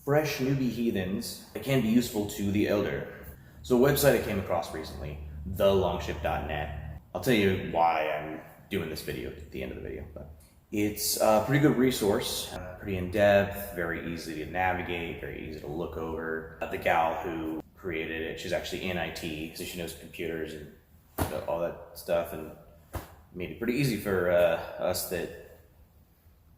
fresh newbie heathens that can be useful to the elder. So a website I came across recently, thelongship.net. I'll tell you why I'm doing this video at the end of the video. But it's a pretty good resource, pretty in-depth, very easy to navigate, very easy to look over. The gal who created it, she's actually in IT, so she knows computers and all that stuff, and made it pretty easy for us that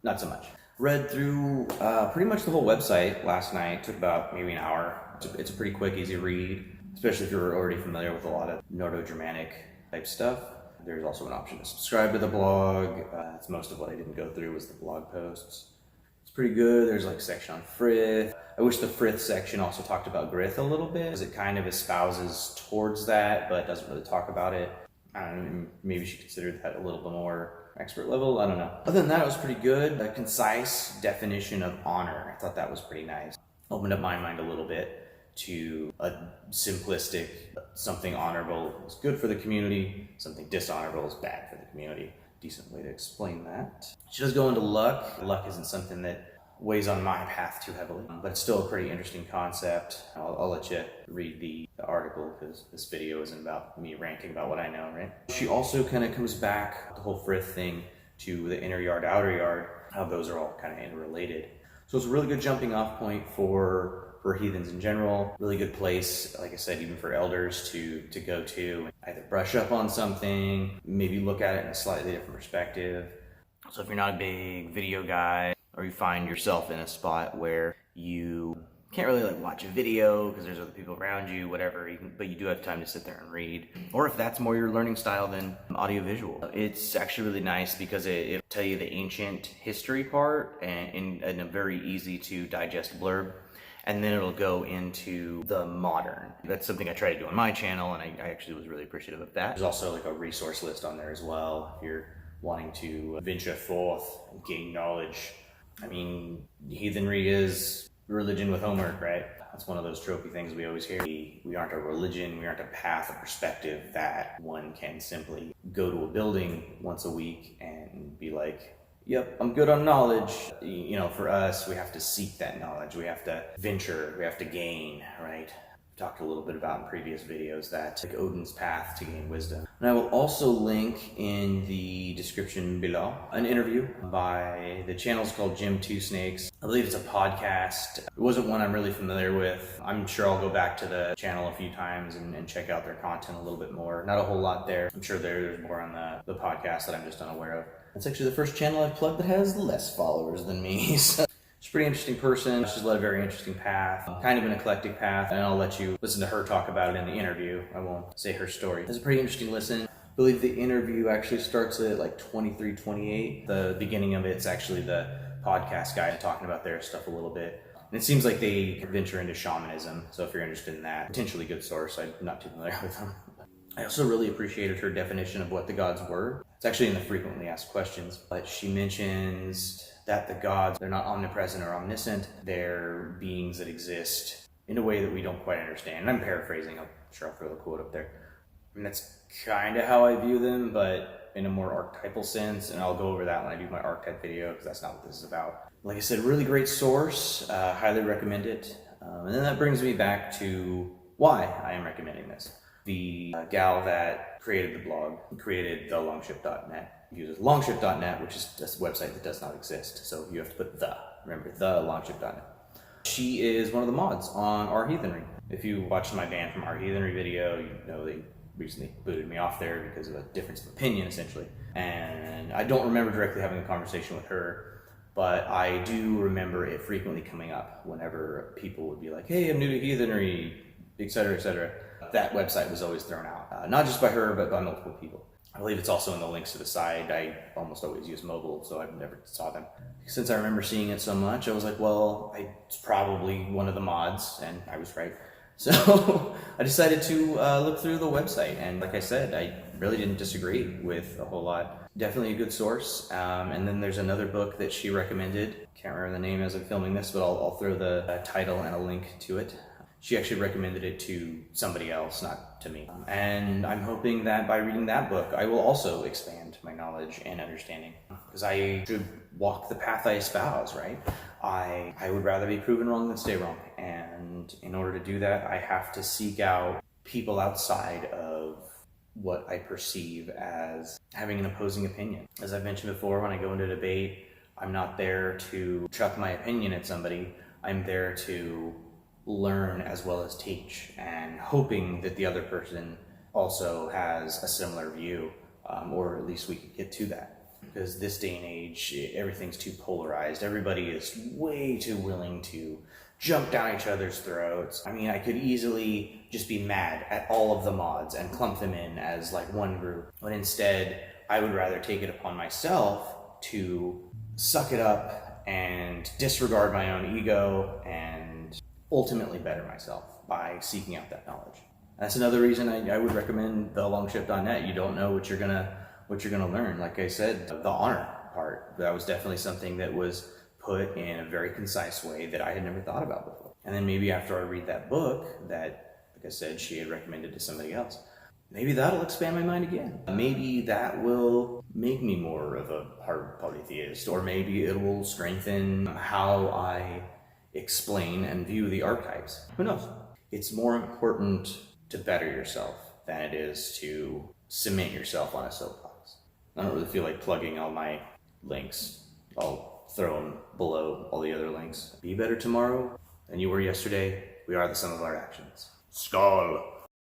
not so much. Read through pretty much the whole website last night. Took about maybe an hour. It's a pretty quick, easy read, especially if you're already familiar with a lot of Nordo-Germanic type stuff. There's also an option to subscribe to the blog. That's most of what I didn't go through was the blog posts. It's pretty good. There's like a section on Fritz. I wish the Fritz section also talked about Grith a little bit, because it kind of espouses towards that, but doesn't really talk about it. I don't know, maybe she considered that a little bit more expert level. I don't know. Other than that, it was pretty good. A concise definition of honor. I thought that was pretty nice. Opened up my mind a little bit to a simplistic, something honorable is good for the community, something dishonorable is bad for the community. Decent way to explain that. She does go into luck. Luck isn't something that weighs on my path too heavily, but it's still a pretty interesting concept. I'll let you read the article, because this video isn't about me ranting about what I know, right? She also kind of comes back, the whole Frith thing, to the inner yard, outer yard, how those are all kind of interrelated. So it's a really good jumping off point for heathens in general. Really good place, like I said, even for elders to go to, either brush up on something, maybe look at it in a slightly different perspective. So if you're not a big video guy, or you find yourself in a spot where you can't really like watch a video because there's other people around you, whatever, but you do have time to sit there and read. Or if that's more your learning style than audiovisual. It's actually really nice because it'll tell you the ancient history part and in a very easy to digest blurb. And then it'll go into the modern. That's something I try to do on my channel, and I actually was really appreciative of that. There's also like a resource list on there as well if you're wanting to venture forth and gain knowledge. I mean, heathenry is religion with homework, right? That's one of those tropey things we always hear. We aren't a religion, we aren't a path, a perspective that one can simply go to a building once a week and be like, yep, I'm good on knowledge. You know, for us, we have to seek that knowledge. We have to venture, we have to gain, right? Talked a little bit about in previous videos that like Odin's path to gain wisdom. And I will also link in the description below an interview by the channel's called Jim Two Snakes. I believe it's a podcast. It wasn't one I'm really familiar with. I'm sure I'll go back to the channel a few times and check out their content a little bit more. Not a whole lot there. I'm sure there's more on the podcast that I'm just unaware of. That's actually the first channel I've plugged that has less followers than me. So she's a pretty interesting person. She's led a very interesting path, kind of an eclectic path, and I'll let you listen to her talk about it in the interview. I won't say her story. It's a pretty interesting listen. I believe the interview actually starts at like 23, 28. The beginning of it's actually the podcast guy talking about their stuff a little bit. And it seems like they venture into shamanism, so if you're interested in that, potentially good source. I'm not too familiar with them. I also really appreciated her definition of what the gods were. It's actually in the frequently asked questions, but she mentions that the gods, they're not omnipresent or omniscient. They're beings that exist in a way that we don't quite understand. And I'm paraphrasing. I'm sure I'll throw the quote up there. I mean, that's kind of how I view them, but in a more archetypal sense. And I'll go over that when I do my archetype video, because that's not what this is about. Like I said, really great source. Highly recommend it. And then that brings me back to why I am recommending this. The gal that created the blog created thelongship.net. Uses longship.net, which is a website that does not exist. So you have to put remember, thelongship.net. She is one of the mods on Our Heathenry. If you watched my ban from Our Heathenry video, you know they recently booted me off there because of a difference of opinion, essentially. And I don't remember directly having a conversation with her, but I do remember it frequently coming up whenever people would be like, hey, I'm new to Heathenry, etc., etc. That website was always thrown out, not just by her, but by multiple people. I believe it's also in the links to the site. I almost always use mobile, so I've never saw them. Since I remember seeing it so much, I was like, well, it's probably one of the mods, and I was right. So I decided to look through the website, and like I said, I really didn't disagree with a whole lot. Definitely a good source. And then there's another book that she recommended. Can't remember the name as I'm filming this, but I'll throw the title and a link to it. She actually recommended it to somebody else, not to me. And I'm hoping that by reading that book, I will also expand my knowledge and understanding. because I should walk the path I espouse, right? I would rather be proven wrong than stay wrong. And in order to do that, I have to seek out people outside of what I perceive as having an opposing opinion. As I've mentioned before, when I go into debate, I'm not there to chuck my opinion at somebody. I'm there to learn as well as teach, and hoping that the other person also has a similar view, or at least we could get to that. Because this day and age, everything's too polarized. Everybody is way too willing to jump down each other's throats. I mean, I could easily just be mad at all of the mods and clump them in as like one group. But instead, I would rather take it upon myself to suck it up and disregard my own ego and ultimately better myself by seeking out that knowledge. That's another reason I would recommend thelongship.net. You don't know what you're gonna learn. Like I said, the honor part, that was definitely something that was put in a very concise way that I had never thought about before. And then maybe after I read that book that, like I said, she had recommended to somebody else, maybe that'll expand my mind again. Maybe that will make me more of a hard polytheist, or maybe it will strengthen how I explain and view the archetypes. Who knows? It's more important to better yourself than it is to cement yourself on a soapbox. I don't really feel like plugging all my links. I'll throw them below all the other links. Be better tomorrow than you were yesterday. We are the sum of our actions. Skull.